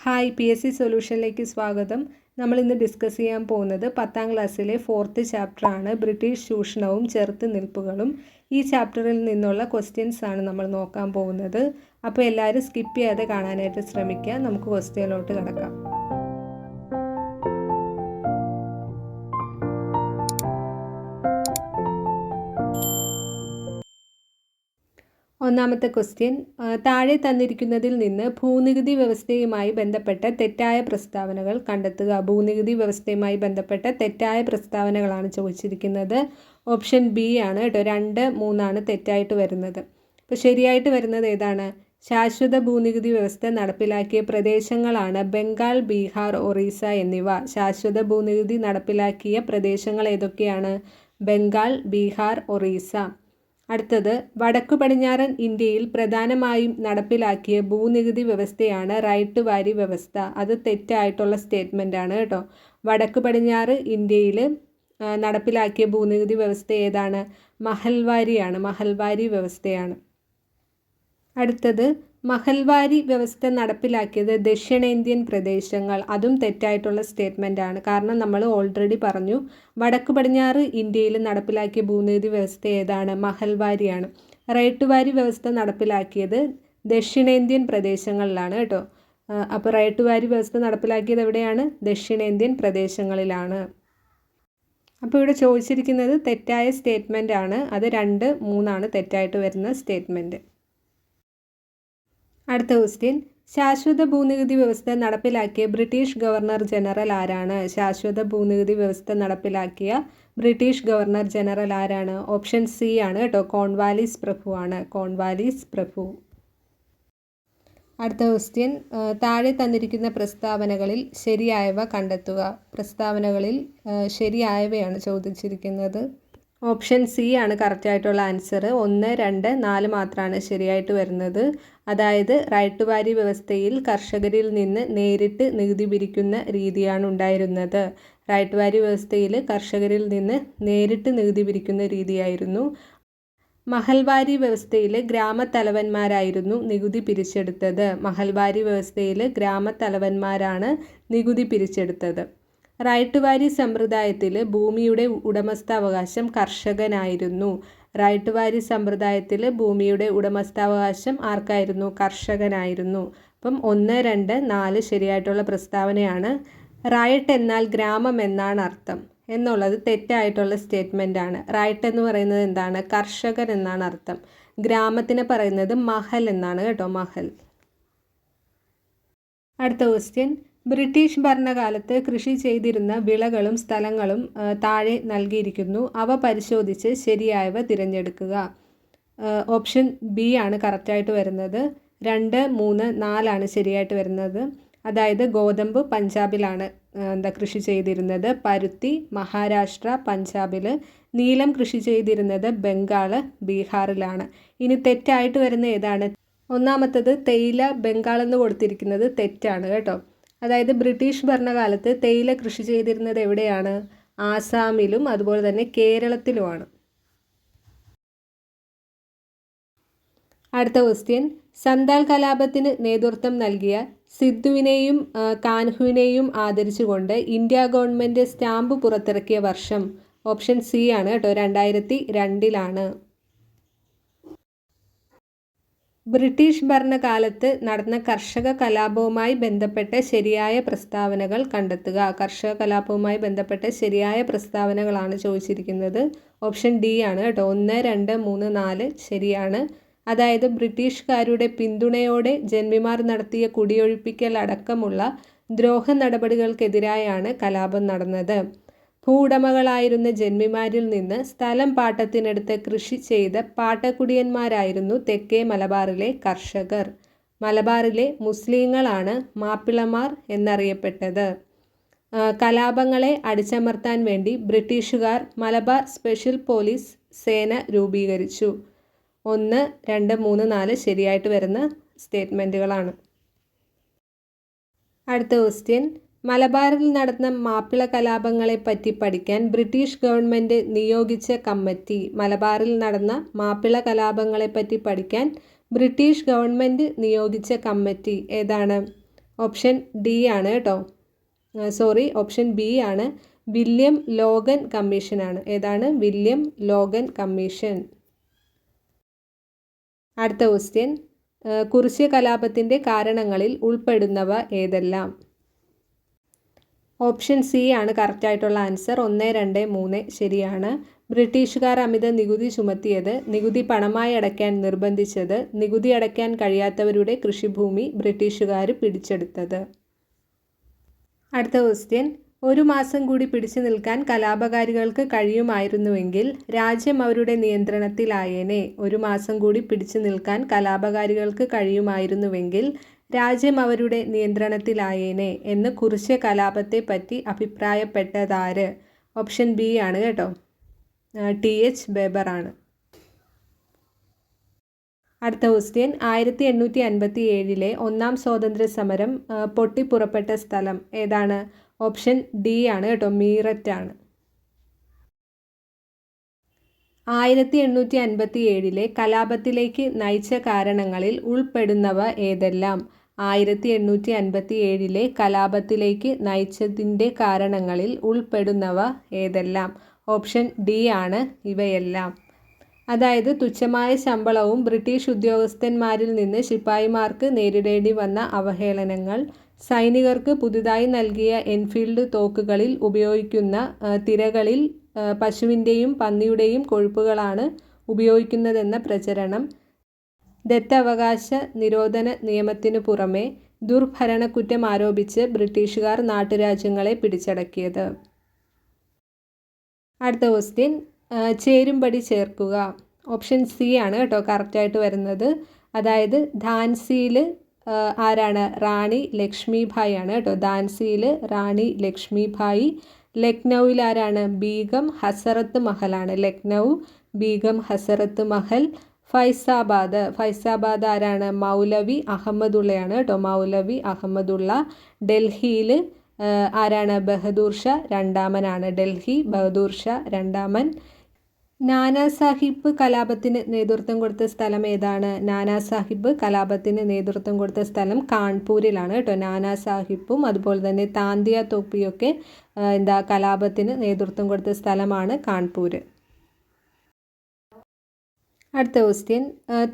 Hi, PSC സൊല്യൂഷനിലേക്ക് സ്വാഗതം. നമ്മൾ ഇന്ന് ഡിസ്കസ് ചെയ്യാൻ പോകുന്നത് 10ാം ക്ലാസ്സിലെ 4th ചാപ്റ്ററാണ്, ബ്രിട്ടീഷ് ചൂഷണവും ചെറുത്ത് നിൽപ്പുകളും. ഈ ചാപ്റ്ററിൽ നിന്നുള്ള ക്വസ്റ്റ്യൻസ് ആണ് നമ്മൾ നോക്കാൻ പോകുന്നത്. അപ്പോൾ എല്ലാവരും സ്കിപ്പ് ചെയ്യാതെ കാണാനായിട്ട് ശ്രമിക്കുക. നമുക്ക് ക്വസ്റ്റ്യനിലോട്ട് കിടക്കാം. ഒന്നാമത്തെ ക്വസ്റ്റ്യൻ, താഴെ തന്നിരിക്കുന്നതിൽ നിന്ന് ഭൂനികുതി വ്യവസ്ഥയുമായി ബന്ധപ്പെട്ട തെറ്റായ പ്രസ്താവനകൾ കണ്ടെത്തുക. ഭൂനികുതി വ്യവസ്ഥയുമായി ബന്ധപ്പെട്ട തെറ്റായ പ്രസ്താവനകളാണ് ചോദിച്ചിരിക്കുന്നത്. ഓപ്ഷൻ ബി ആണ് കേട്ടോ. 2, 3 തെറ്റായിട്ട് വരുന്നത്. അപ്പോൾ ശരിയായിട്ട് വരുന്നത് ഏതാണ്? ശാശ്വത ഭൂനികുതി വ്യവസ്ഥ നടപ്പിലാക്കിയ പ്രദേശങ്ങളാണ് ബംഗാൾ, ബീഹാർ, ഒറീസ എന്നിവ. ശാശ്വത ഭൂനികുതി നടപ്പിലാക്കിയ പ്രദേശങ്ങൾ ഏതൊക്കെയാണ്? ബംഗാൾ, ബീഹാർ, ഒറീസ. അടുത്തത്, വടക്കു പടിഞ്ഞാറൻ ഇന്ത്യയിൽ പ്രധാനമായും നടപ്പിലാക്കിയ ഭൂനികുതി വ്യവസ്ഥയാണ് റൈറ്റ് വാരി വ്യവസ്ഥ. അത് തെറ്റായിട്ടുള്ള സ്റ്റേറ്റ്മെൻ്റ് ആണ് കേട്ടോ. വടക്കു പടിഞ്ഞാറ് ഇന്ത്യയിൽ നടപ്പിലാക്കിയ ഭൂനികുതി വ്യവസ്ഥ ഏതാണ്? മഹൽവാരിയാണ്. മഹൽവാരി വ്യവസ്ഥയാണ്. അടുത്തത്, മഹൽവാരി വ്യവസ്ഥ നടപ്പിലാക്കിയത് ദക്ഷിണേന്ത്യൻ പ്രദേശങ്ങൾ. അതും തെറ്റായിട്ടുള്ള സ്റ്റേറ്റ്മെൻ്റ് ആണ്. കാരണം നമ്മൾ ഓൾറെഡി പറഞ്ഞു, വടക്കു പടിഞ്ഞാറ് ഇന്ത്യയിൽ നടപ്പിലാക്കിയ ഭൂനികുതി വ്യവസ്ഥ ഏതാണ്? മഹൽവാരിയാണ്. റൈറ്റ് വാരി വ്യവസ്ഥ നടപ്പിലാക്കിയത് ദക്ഷിണേന്ത്യൻ പ്രദേശങ്ങളിലാണ് കേട്ടോ. അപ്പോൾ റൈറ്റ് വാരി വ്യവസ്ഥ നടപ്പിലാക്കിയത് എവിടെയാണ്? ദക്ഷിണേന്ത്യൻ പ്രദേശങ്ങളിലാണ്. അപ്പോൾ ഇവിടെ ചോദിച്ചിരിക്കുന്നത് തെറ്റായ സ്റ്റേറ്റ്മെൻ്റ് ആണ്. അത് 2, 3 തെറ്റായിട്ട് വരുന്ന സ്റ്റേറ്റ്മെൻറ്റ്. അടുത്ത ക്വസ്റ്റ്യൻ, ശാശ്വത ഭൂനികുതി വ്യവസ്ഥ നടപ്പിലാക്കിയ ബ്രിട്ടീഷ് ഗവർണർ ജനറൽ ആരാണ്? ശാശ്വത ഭൂനികുതി വ്യവസ്ഥ നടപ്പിലാക്കിയ ബ്രിട്ടീഷ് ഗവർണർ ജനറൽ ആരാണ്? ഓപ്ഷൻ സി ആണ് കേട്ടോ. കോൺവാലിസ് പ്രഭു ആണ്. കോൺവാലിസ് പ്രഭു. അടുത്ത ക്വസ്റ്റ്യൻ, താഴെ തന്നിരിക്കുന്ന പ്രസ്താവനകളിൽ ശരിയായവ കണ്ടെത്തുക. പ്രസ്താവനകളിൽ ശരിയായവയാണ് ചോദിച്ചിരിക്കുന്നത്. ഓപ്ഷൻ സി ആണ് കറക്റ്റായിട്ടുള്ള ആൻസർ. 1, 2, 4 മാത്രമാണ് ശരിയായിട്ട് വരുന്നത്. അതായത് റൈറ്റ് വാരി വ്യവസ്ഥയിൽ കർഷകരിൽ നിന്ന് നേരിട്ട് നികുതി പിരിക്കുന്ന രീതിയാണ് ഉണ്ടായിരുന്നത്. റൈറ്റ് വാരി വ്യവസ്ഥയിൽ കർഷകരിൽ നിന്ന് നേരിട്ട് നികുതി പിരിക്കുന്ന രീതിയായിരുന്നു. മഹൽവാരി വ്യവസ്ഥയിൽ ഗ്രാമത്തലവന്മാരായിരുന്നു നികുതി പിരിച്ചെടുത്തത്. മഹൽവാരി വ്യവസ്ഥയിൽ ഗ്രാമത്തലവന്മാരാണ് നികുതി പിരിച്ചെടുത്തത്. റൈറ്റ് വാരി സമ്പ്രദായത്തിൽ ഭൂമിയുടെ ഉടമസ്ഥാവകാശം കർഷകനായിരുന്നു. റൈറ്റ് വാരി സമ്പ്രദായത്തിൽ ഭൂമിയുടെ ഉടമസ്ഥാവകാശം ആർക്കായിരുന്നു? കർഷകനായിരുന്നു. അപ്പം 1, 2, 4 ശരിയായിട്ടുള്ള പ്രസ്താവനയാണ്. റൈറ്റ് എന്നാൽ ഗ്രാമം എന്നാണ് അർത്ഥം എന്നുള്ളത് തെറ്റായിട്ടുള്ള സ്റ്റേറ്റ്മെൻ്റ് ആണ്. റൈറ്റ് എന്ന് പറയുന്നത് എന്താണ്? കർഷകൻ എന്നാണ് അർത്ഥം. ഗ്രാമത്തിനെ പറയുന്നത് മഹൽ എന്നാണ് കേട്ടോ. മഹൽ. അടുത്ത ക്വസ്റ്റ്യൻ, ബ്രിട്ടീഷ് ഭരണകാലത്ത് കൃഷി ചെയ്തിരുന്ന വിളകളും സ്ഥലങ്ങളും താഴെ നൽകിയിരിക്കുന്നു. അവ പരിശോധിച്ച് ശരിയായവ തിരഞ്ഞെടുക്കുക. ഓപ്ഷൻ ബി ആണ് കറക്റ്റായിട്ട് വരുന്നത്. 2, 3, 4 ശരിയായിട്ട് വരുന്നത്. അതായത് ഗോതമ്പ് പഞ്ചാബിലാണ് കൃഷി ചെയ്തിരുന്നത്. പരുത്തി മഹാരാഷ്ട്ര, പഞ്ചാബിൽ. നീലം കൃഷി ചെയ്തിരുന്നത് ബംഗാൾ, ബീഹാറിലാണ്. ഇനി തെറ്റായിട്ട് വരുന്ന ഏതാണ്? ഒന്നാമത്തത് തേയില ബംഗാൾ എന്ന് കൊടുത്തിരിക്കുന്നത് തെറ്റാണ് കേട്ടോ. അതായത് ബ്രിട്ടീഷ് ഭരണകാലത്ത് തേയില കൃഷി ചെയ്തിരുന്നത് എവിടെയാണ്? ആസാമിലും അതുപോലെ തന്നെ കേരളത്തിലുമാണ്. അടുത്ത ക്വസ്റ്റ്യൻ, സന്താൽ കലാപത്തിന് നേതൃത്വം നൽകിയ സിദ്ധുവിനെയും കാൻഹുവിനെയും ആദരിച്ചുകൊണ്ട് ഇന്ത്യ ഗവൺമെൻറ് സ്റ്റാമ്പ് പുറത്തിറക്കിയ വർഷം? ഓപ്ഷൻ സി ആണ് കേട്ടോ. 2002 ബ്രിട്ടീഷ് ഭരണകാലത്ത് നടന്ന കർഷക കലാപവുമായി ബന്ധപ്പെട്ട ശരിയായ പ്രസ്താവനകൾ കണ്ടെത്തുക. കർഷക കലാപവുമായി ബന്ധപ്പെട്ട ശരിയായ പ്രസ്താവനകളാണ് ചോദിച്ചിരിക്കുന്നത്. ഓപ്ഷൻ ഡി ആണ് കേട്ടോ. 1, 2, 3, 4 ശരിയാണ്. അതായത് ബ്രിട്ടീഷുകാരുടെ പിന്തുണയോടെ ജന്മിമാർ നടത്തിയ കുടിയൊഴിപ്പിക്കൽ അടക്കമുള്ള ദ്രോഹ നടപടികൾക്കെതിരായാണ് കലാപം നടന്നത്. ഭൂവുടമകളായിരുന്ന ജന്മിമാരിൽ നിന്ന് സ്ഥലം പാട്ടത്തിനെടുത്ത് കൃഷി ചെയ്ത പാട്ടക്കുടിയന്മാരായിരുന്നു തെക്കേ മലബാറിലെ കർഷകർ. മലബാറിലെ മുസ്ലിങ്ങളാണ് മാപ്പിളമാർ എന്നറിയപ്പെട്ടത്. കലാപങ്ങളെ അടിച്ചമർത്താൻ വേണ്ടി ബ്രിട്ടീഷുകാർ മലബാർ സ്പെഷ്യൽ പോലീസ് സേന രൂപീകരിച്ചു. 1, 2, 3, 4 ശരിയായിട്ട് വരുന്ന സ്റ്റേറ്റ്മെൻറ്റുകളാണ്. അടുത്ത ക്വസ്റ്റ്യൻ, മലബാറിൽ നടന്ന മാപ്പിള കലാപങ്ങളെപ്പറ്റി പഠിക്കാൻ ബ്രിട്ടീഷ് ഗവൺമെൻറ് നിയോഗിച്ച കമ്മിറ്റി. മലബാറിൽ നടന്ന മാപ്പിള കലാപങ്ങളെപ്പറ്റി പഠിക്കാൻ ബ്രിട്ടീഷ് ഗവൺമെൻറ് നിയോഗിച്ച കമ്മിറ്റി ഏതാണ്? ഓപ്ഷൻ ഡി ആണ് കേട്ടോ. ഓപ്ഷൻ ബി ആണ്. വില്യം ലോഗൻ കമ്മീഷനാണ്. ഏതാണ്? William Logan commission. അടുത്ത ക്വസ്റ്റ്യൻ, കുറിച്യ കലാപത്തിൻ്റെ കാരണങ്ങളിൽ ഉൾപ്പെടുന്നവ ഏതെല്ലാം? ഓപ്ഷൻ സി ആണ് കറക്റ്റായിട്ടുള്ള ആൻസർ. 1, 2, 3 ശരിയാണ്. ബ്രിട്ടീഷുകാർ അമിത നികുതി ചുമത്തിയത്, നികുതി പണമായി അടയ്ക്കാൻ നിർബന്ധിച്ചത്, നികുതി അടയ്ക്കാൻ കഴിയാത്തവരുടെ കൃഷിഭൂമി ബ്രിട്ടീഷുകാർ പിടിച്ചെടുത്തത്. അടുത്ത ക്വസ്റ്റ്യൻ, 1 മാസം കൂടി പിടിച്ചു നിൽക്കാൻ കലാപകാരികൾക്ക് കഴിയുമായിരുന്നുവെങ്കിൽ രാജ്യം അവരുടെ നിയന്ത്രണത്തിലായേനെ. 1 മാസം കൂടി പിടിച്ചു നിൽക്കാൻ കലാപകാരികൾക്ക് കഴിയുമായിരുന്നുവെങ്കിൽ രാജ്യം അവരുടെ നിയന്ത്രണത്തിലായേനെ എന്ന് കുറിച്യ കലാപത്തെ പറ്റി അഭിപ്രായപ്പെട്ടതാര്? ഓപ്ഷൻ ബി ആണ് കേട്ടോ. TH ബേബർ ആണ്. അടുത്ത ക്വസ്റ്റ്യൻ, 1857 ഒന്നാം സ്വാതന്ത്ര്യ സമരം പൊട്ടിപ്പുറപ്പെട്ട സ്ഥലം ഏതാണ്? ഓപ്ഷൻ ഡി ആണ് കേട്ടോ. മീററ്റ് ആണ്. 1857 കലാപത്തിലേക്ക് നയിച്ച കാരണങ്ങളിൽ ഉൾപ്പെടുന്നവ ഏതെല്ലാം? 1857 കലാപത്തിലേക്ക് നയിച്ചതിൻ്റെ കാരണങ്ങളിൽ ഉൾപ്പെടുന്നവ ഏതെല്ലാം? ഓപ്ഷൻ ഡി ആണ് ഇവയെല്ലാം. അതായത് തുച്ഛമായ ശമ്പളവും ബ്രിട്ടീഷ് ഉദ്യോഗസ്ഥന്മാരിൽ നിന്ന് ശിപ്പായിമാർക്ക് നേരിടേണ്ടി വന്ന അവഹേളനങ്ങൾ, സൈനികർക്ക് പുതുതായി നൽകിയ എൻഫീൽഡ് തോക്കുകളിൽ ഉപയോഗിക്കുന്ന തിരകളിൽ പശുവിൻ്റെയും പന്നിയുടെയും കൊഴുപ്പുകളാണ് ഉപയോഗിക്കുന്നതെന്ന പ്രചരണം, ദത്തവകാശ നിരോധന നിയമത്തിനു പുറമെ ദുർഭരണക്കുറ്റം ആരോപിച്ച് ബ്രിട്ടീഷുകാർ നാട്ടുരാജ്യങ്ങളെ പിടിച്ചടക്കിയത്. അടുത്ത ക്വസ്റ്റ്യൻ, ചേരുംപടി ചേർക്കുക. ഓപ്ഷൻ സി ആണ് കേട്ടോ കറക്റ്റായിട്ട് വരുന്നത്. അതായത് ഝാൻസിയിൽ ആരാണ്? റാണി ലക്ഷ്മിഭായി ആണ് കേട്ടോ. ഝാൻസിയിൽ റാണി ലക്ഷ്മിഭായി. ലക്നൗവിൽ ആരാണ്? ബീഗം ഹസറത്ത് മഹലാണ്. ലക്നൗ ബീഗം ഹസറത്ത് മഹൽ. ഫൈസാബാദ് ആരാണ്? മൗലവി അഹമ്മദുള്ളയാണ് കേട്ടോ. മൗലവി അഹമ്മദുള്ള. ഡൽഹിയിൽ ആരാണ്? ബഹദൂർ ഷാ രണ്ടാമനാണ്. ഡൽഹി ബഹദൂർ ഷാ രണ്ടാമൻ. നാനാ സാഹിബ് കലാപത്തിന് നേതൃത്വം കൊടുത്ത സ്ഥലം ഏതാണ്? നാനാ സാഹിബ് കലാപത്തിന് നേതൃത്വം കൊടുത്ത സ്ഥലം കാൺപൂരിലാണ് കേട്ടോ. നാനാ സാഹിബും അതുപോലെ തന്നെ താന്തിയ തോപ്പിയൊക്കെ കലാപത്തിന് നേതൃത്വം കൊടുത്ത സ്ഥലമാണ് കാൺപൂർ. അടുത്ത ക്വസ്റ്റ്യൻ,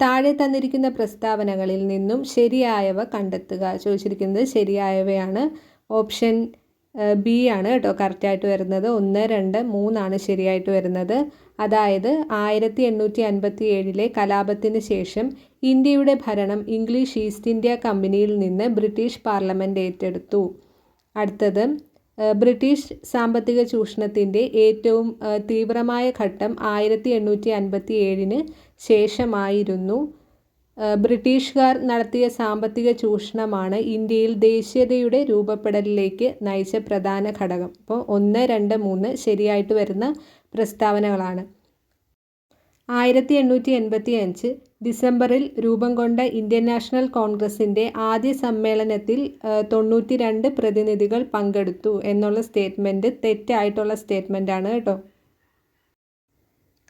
താഴെ തന്നിരിക്കുന്ന പ്രസ്താവനകളിൽ നിന്നും ശരിയായവ കണ്ടെത്തുക. ചോദിച്ചിരിക്കുന്നത് ശരിയായവയാണ്. ഓപ്ഷൻ ബി ആണ് കേട്ടോ കറക്റ്റായിട്ട് വരുന്നത്. 1, 2, 3 ആണ് ശരിയായിട്ട് വരുന്നത്. അതായത് 1857 കലാപത്തിന് ശേഷം ഇന്ത്യയുടെ ഭരണം ഇംഗ്ലീഷ് ഈസ്റ്റ് ഇന്ത്യ കമ്പനിയിൽ നിന്ന് ബ്രിട്ടീഷ് പാർലമെൻറ്റ് ഏറ്റെടുത്തു. അടുത്തത്, ബ്രിട്ടീഷ് സാമ്പത്തിക ചൂഷണത്തിൻ്റെ ഏറ്റവും തീവ്രമായ ഘട്ടം 1857 ശേഷമായിരുന്നു. ബ്രിട്ടീഷുകാർ നടത്തിയ സാമ്പത്തിക ചൂഷണമാണ് ഇന്ത്യയിൽ ദേശീയതയുടെ രൂപപ്പെടലിലേക്ക് നയിച്ച പ്രധാന ഘടകം. അപ്പോൾ 1, 2, 3 ശരിയായിട്ട് വരുന്ന പ്രസ്താവനകളാണ്. 1885 ഡിസംബറിൽ രൂപം കൊണ്ട ഇന്ത്യൻ നാഷണൽ കോൺഗ്രസിൻ്റെ ആദ്യ സമ്മേളനത്തിൽ 92 പ്രതിനിധികൾ പങ്കെടുത്തു എന്നുള്ള സ്റ്റേറ്റ്മെൻറ്റ് തെറ്റായിട്ടുള്ള സ്റ്റേറ്റ്മെൻറ്റാണ് കേട്ടോ.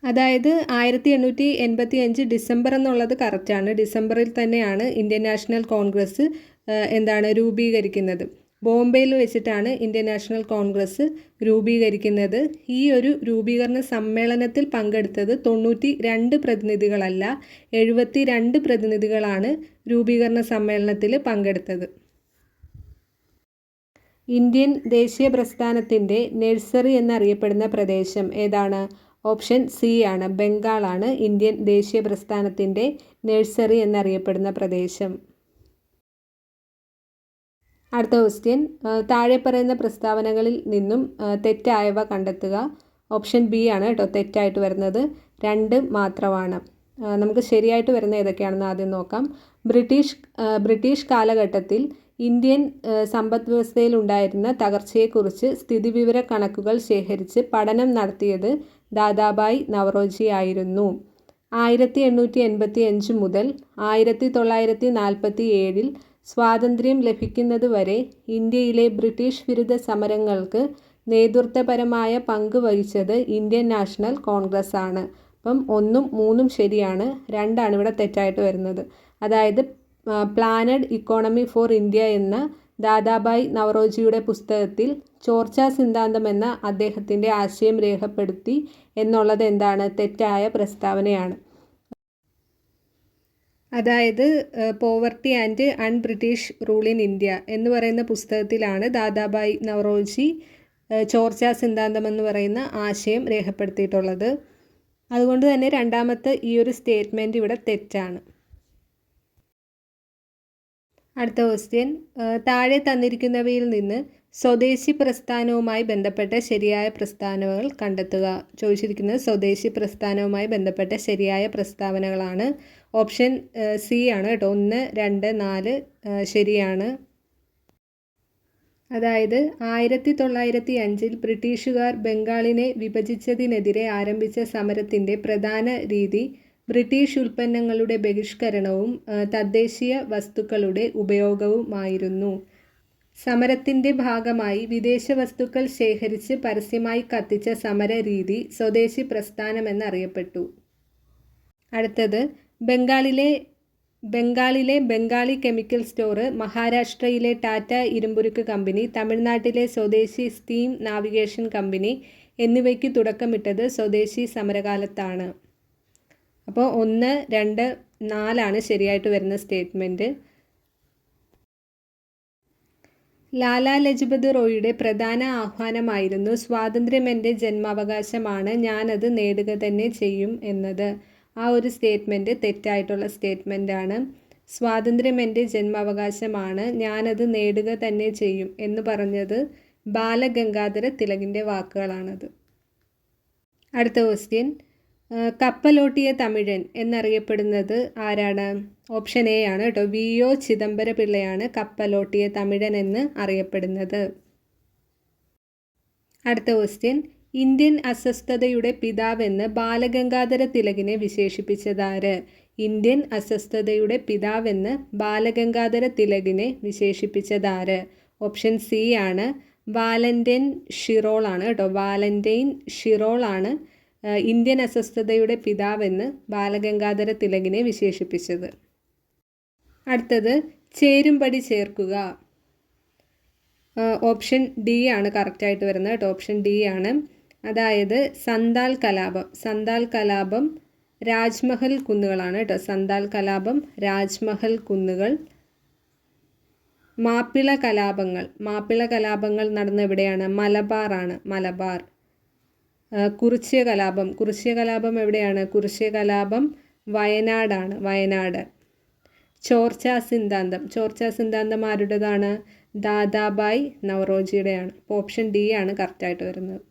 അതായത് 1885 ഡിസംബർ എന്നുള്ളത് കറക്റ്റാണ്. ഡിസംബറിൽ തന്നെയാണ് ഇന്ത്യൻ നാഷണൽ കോൺഗ്രസ് രൂപീകരിക്കുന്നത്. ബോംബെയിൽ വെച്ചിട്ടാണ് ഇന്ത്യൻ നാഷണൽ കോൺഗ്രസ് രൂപീകരിക്കുന്നത്. ഈ ഒരു രൂപീകരണ സമ്മേളനത്തിൽ പങ്കെടുത്തത് 92 പ്രതിനിധികളല്ല, 72 പ്രതിനിധികളാണ് രൂപീകരണ സമ്മേളനത്തിൽ പങ്കെടുത്തത്. ഇന്ത്യൻ ദേശീയ പ്രസ്ഥാനത്തിൻ്റെ നഴ്സറി എന്നറിയപ്പെടുന്ന പ്രദേശം ഏതാണ്? ഓപ്ഷൻ സി ആണ്. ബംഗാളാണ് ഇന്ത്യൻ ദേശീയ പ്രസ്ഥാനത്തിൻ്റെ നഴ്സറി എന്നറിയപ്പെടുന്ന പ്രദേശം. അടുത്ത ക്വസ്റ്റ്യൻ, താഴെ പറയുന്ന പ്രസ്താവനകളിൽ നിന്നും തെറ്റായവ കണ്ടെത്തുക. ഓപ്ഷൻ ബി ആണ് കേട്ടോ തെറ്റായിട്ട് വരുന്നത്. 2 മാത്രമാണ്. നമുക്ക് ശരിയായിട്ട് വരുന്ന ഏതൊക്കെയാണെന്ന് ആദ്യം നോക്കാം. ബ്രിട്ടീഷ് കാലഘട്ടത്തിൽ ഇന്ത്യൻ സമ്പദ് വ്യവസ്ഥയിൽ ഉണ്ടായിരുന്ന തകർച്ചയെക്കുറിച്ച് സ്ഥിതിവിവര കണക്കുകൾ ശേഖരിച്ച് പഠനം നടത്തിയത് ദാദാഭായ് നവറോജി ആയിരുന്നു. 1885 മുതൽ 1947 സ്വാതന്ത്ര്യം ലഭിക്കുന്നതുവരെ ഇന്ത്യയിലെ ബ്രിട്ടീഷ് വിരുദ്ധ സമരങ്ങൾക്ക് നേതൃത്വപരമായ പങ്ക് വഹിച്ചത് ഇന്ത്യൻ നാഷണൽ കോൺഗ്രസ് ആണ്. അപ്പം 1ഉം 3ഉം ശരിയാണ്, 2ആണ് ഇവിടെ തെറ്റായിട്ട് വരുന്നത്. അതായത് പ്ലാനഡ് ഇക്കോണമി ഫോർ ഇന്ത്യ എന്ന ദാദാബായ് നവറോജിയുടെ പുസ്തകത്തിൽ ചോർച്ചാ സിദ്ധാന്തം എന്ന അദ്ദേഹത്തിൻ്റെ ആശയം രേഖപ്പെടുത്തി എന്നുള്ളത് എന്താണ്? തെറ്റായ പ്രസ്താവനയാണ്. അതായത് poverty and British rule in India എന്ന് പറയുന്ന പുസ്തകത്തിലാണ് ദാദാബായ് നവറോജി ചോർച്ചാ സിദ്ധാന്തം എന്ന് പറയുന്ന ആശയം രേഖപ്പെടുത്തിയിട്ടുള്ളത്. അതുകൊണ്ട് തന്നെ രണ്ടാമത്തെ ഈ ഒരു സ്റ്റേറ്റ്മെൻറ്റ് ഇവിടെ തെറ്റാണ്. അടുത്ത ക്വസ്റ്റ്യൻ, താഴെ തന്നിരിക്കുന്നവയിൽ നിന്ന് സ്വദേശി പ്രസ്ഥാനവുമായി ബന്ധപ്പെട്ട ശരിയായ പ്രസ്താവനകൾ കണ്ടെത്തുക. ചോദിച്ചിരിക്കുന്നത് സ്വദേശി പ്രസ്ഥാനവുമായി ബന്ധപ്പെട്ട ശരിയായ പ്രസ്താവനകളാണ്. ഓപ്ഷൻ സി ആണ് കേട്ടോ. 1, 2, 4 ശരിയാണ്. അതായത് 1905 ബ്രിട്ടീഷുകാർ ബംഗാളിനെ വിഭജിച്ചതിനെതിരെ ആരംഭിച്ച സമരത്തിൻ്റെ പ്രധാന രീതി ബ്രിട്ടീഷ് ഉൽപ്പന്നങ്ങളുടെ ബഹിഷ്കരണവും തദ്ദേശീയ വസ്തുക്കളുടെ ഉപയോഗവുമായിരുന്നു. സമരത്തിൻ്റെ ഭാഗമായി വിദേശ വസ്തുക്കൾ ശേഖരിച്ച് പരസ്യമായി കത്തിച്ച സമര രീതി സ്വദേശി പ്രസ്ഥാനമെന്നറിയപ്പെട്ടു. അടുത്തത്, ബംഗാളിലെ ബംഗാളി കെമിക്കൽ സ്റ്റോർ, മഹാരാഷ്ട്രയിലെ ടാറ്റ ഇരുമ്പുരുക്ക് കമ്പനി, തമിഴ്നാട്ടിലെ സ്വദേശി സ്റ്റീം നാവിഗേഷൻ കമ്പനി എന്നിവയ്ക്ക് തുടക്കമിട്ടത് സ്വദേശി സമരകാലത്താണ്. അപ്പോൾ 1, 2, 4 ശരിയായിട്ട് വരുന്ന സ്റ്റേറ്റ്മെൻറ്റ്. ലാലാ ലജ്പത് റോയിയുടെ പ്രധാന ആഹ്വാനമായിരുന്നു സ്വാതന്ത്ര്യം എൻ്റെ ജന്മാവകാശമാണ്, ഞാനത് നേടുക തന്നെ ചെയ്യും എന്നത്. ആ ഒരു സ്റ്റേറ്റ്മെൻറ്റ് തെറ്റായിട്ടുള്ള സ്റ്റേറ്റ്മെൻറ്റാണ്. സ്വാതന്ത്ര്യം എൻ്റെ ജന്മാവകാശമാണ്, ഞാനത് നേടുക തന്നെ ചെയ്യും എന്ന് പറഞ്ഞത് ബാലഗംഗാധര തിലകിൻ്റെ വാക്കുകളാണത്. അടുത്ത ക്വസ്റ്റ്യൻ, കപ്പലോട്ടിയ തമിഴൻ എന്നറിയപ്പെടുന്നത് ആരാണ്? ഓപ്ഷൻ എ ആണ് കേട്ടോ. VO ചിദംബര പിള്ളയാണ് കപ്പലോട്ടിയ തമിഴൻ എന്ന് അറിയപ്പെടുന്നത്. അടുത്ത ക്വസ്റ്റ്യൻ, ഇന്ത്യൻ അസ്വസ്ഥതയുടെ പിതാവെന്ന് ബാലഗംഗാധര തിലകിനെ വിശേഷിപ്പിച്ചതാര്? ഇന്ത്യൻ അസ്വസ്ഥതയുടെ പിതാവെന്ന് ബാലഗംഗാധര തിലകിനെ വിശേഷിപ്പിച്ചതാര്? ഓപ്ഷൻ സി ആണ്. വാലന്റൈൻ ഷിറോൾ ആണ് കേട്ടോ. വാലന്റൈൻ ഷിറോൾ ആണ് ഇന്ത്യൻ അസ്വസ്ഥതയുടെ പിതാവെന്ന് ബാലഗംഗാധര തിലകിനെ വിശേഷിപ്പിച്ചത്. അടുത്തത്, ചേരുംപടി ചേർക്കുക. ഓപ്ഷൻ ഡി ആണ് കറക്റ്റായിട്ട് വരുന്നത് കേട്ടോ. ഓപ്ഷൻ ഡി ആണ്. അതായത് സന്താൽ കലാപം രാജ്മഹൽ കുന്നുകളാണ് കേട്ടോ. സന്താൽ കലാപം രാജ്മഹൽ കുന്നുകൾ. മാപ്പിള കലാപങ്ങൾ നടന്ന എവിടെയാണ്? മലബാറാണ്. മലബാർ. കുറിച്യ കലാപം എവിടെയാണ്? കുറിച്യ കലാപം വയനാടാണ്. വയനാട്. ചോർച്ചാ സിദ്ധാന്തം ആരുടേതാണ്? ദാദാബായ് നവറോജിയുടെയാണ്. അപ്പോൾ ഓപ്ഷൻ ഡി ആണ് കറക്റ്റായിട്ട് വരുന്നത്.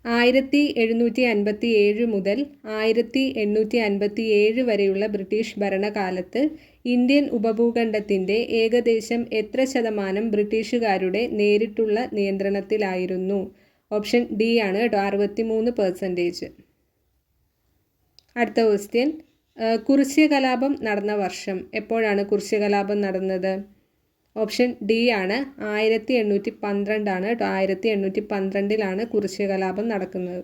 1757 മുതൽ 1857 വരെയുള്ള ബ്രിട്ടീഷ് ഭരണകാലത്ത് ഇന്ത്യൻ ഉപഭൂഖണ്ഡത്തിൻ്റെ ഏകദേശം എത്ര ശതമാനം ബ്രിട്ടീഷുകാരുടെ നേരിട്ടുള്ള നിയന്ത്രണത്തിലായിരുന്നു? ഓപ്ഷൻ ഡി ആണ് കേട്ടോ. 63%. അടുത്ത ക്വസ്റ്റ്യൻ, കുറിച്യ കലാപം നടന്ന വർഷം എപ്പോഴാണ്? കുറിച്യ കലാപം നടന്നത്? ഓപ്ഷൻ ഡി ആണ്. 1812 ആണ് കേട്ടോ. 1812 കുറിച്യ കലാപം നടക്കുന്നത്.